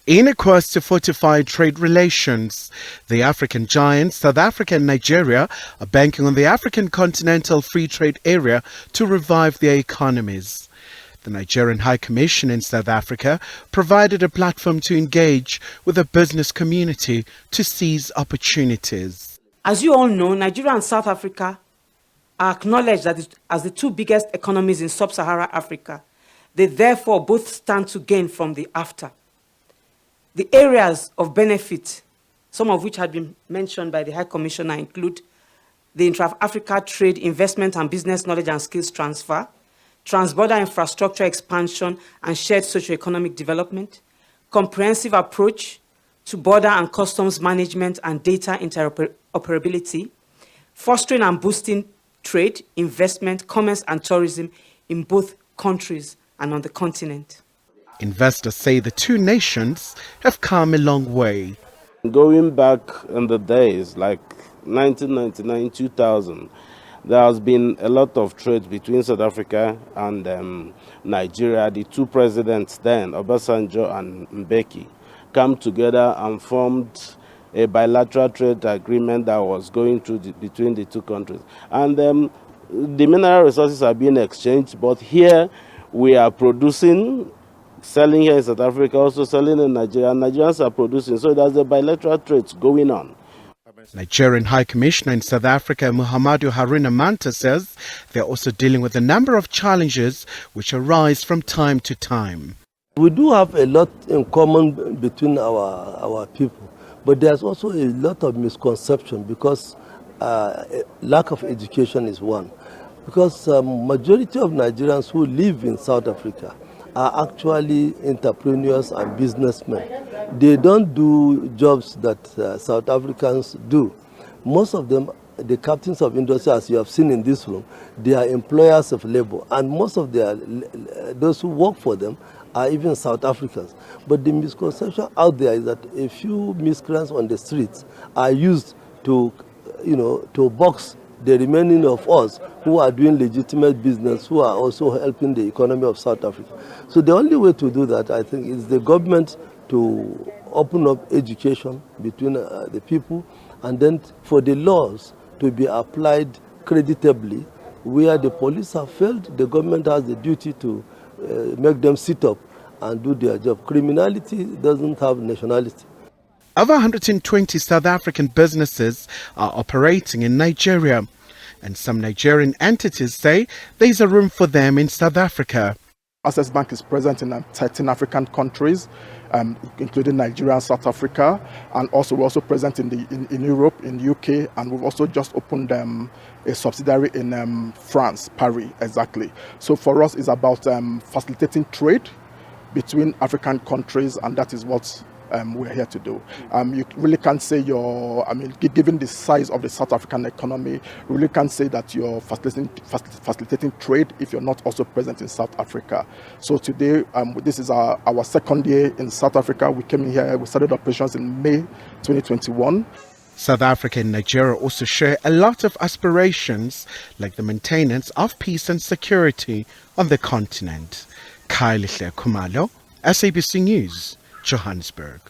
In a quest to fortify trade relations, the African giants, South Africa and Nigeria, are banking on the African Continental Free Trade Area to revive their economies. The Nigerian High Commission in South Africa provided a platform to engage with the business community to seize opportunities. As you all know, Nigeria and South Africa are acknowledged as the two biggest economies in sub-Saharan Africa. They therefore both stand to gain from the AfTA. The areas of benefit, some of which had been mentioned by the High Commissioner, include the intra-Africa trade, investment and business knowledge and skills transfer, transborder infrastructure expansion and shared socio-economic development, comprehensive approach to border and customs management and data interoperability, fostering and boosting trade, investment, commerce and tourism in both countries and on the continent. Investors say the two nations have come a long way. Going back in the days like 1999, 2000, there has been a lot of trade between South Africa and Nigeria. The two presidents then, Obasanjo and Mbeki, come together and formed a bilateral trade agreement that was going through between the two countries. And the mineral resources are being exchanged, but here we are producing, selling here in South Africa, also selling in Nigeria. Nigerians are producing, so there's a bilateral trade going on. Nigerian High Commissioner in South Africa, Muhammadu Haruna Manta, says they're also dealing with a number of challenges which arise from time to time. We do have a lot in common between our people, but there's also a lot of misconception because lack of education is one. Because majority of Nigerians who live in South Africa are actually entrepreneurs and businessmen. They don't do jobs that South Africans do. Most of them, the captains of industry, as you have seen in this room, they are employers of labor, and most of those who work for them are even South Africans. But the misconception out there is that a few miscreants on the streets are used to box the remaining of us who are doing legitimate business, who are also helping the economy of South Africa. So the only way to do that, I think, is the government to open up education between the people, and then for the laws to be applied creditably. Where the police have failed, the government has the duty to make them sit up and do their job. Criminality doesn't have nationality. Over 120 South African businesses are operating in Nigeria, and some Nigerian entities say there is a room for them in South Africa. Access Bank is present in 13 African countries, including Nigeria and South Africa, and also we're also present in Europe, in UK, and we've also just opened a subsidiary in France, Paris, exactly. So for us, it's about facilitating trade between African countries, and that is what we're here to do. You really can't say given the size of the South African economy, you really can't say that you're facilitating trade if you're not also present in South Africa. So today, this is our second year in South Africa. We came in here, we started operations in May 2021. South Africa and Nigeria also share a lot of aspirations, like the maintenance of peace and security on the continent. Khayelihle, Khumalo, SABC News, Johannesburg.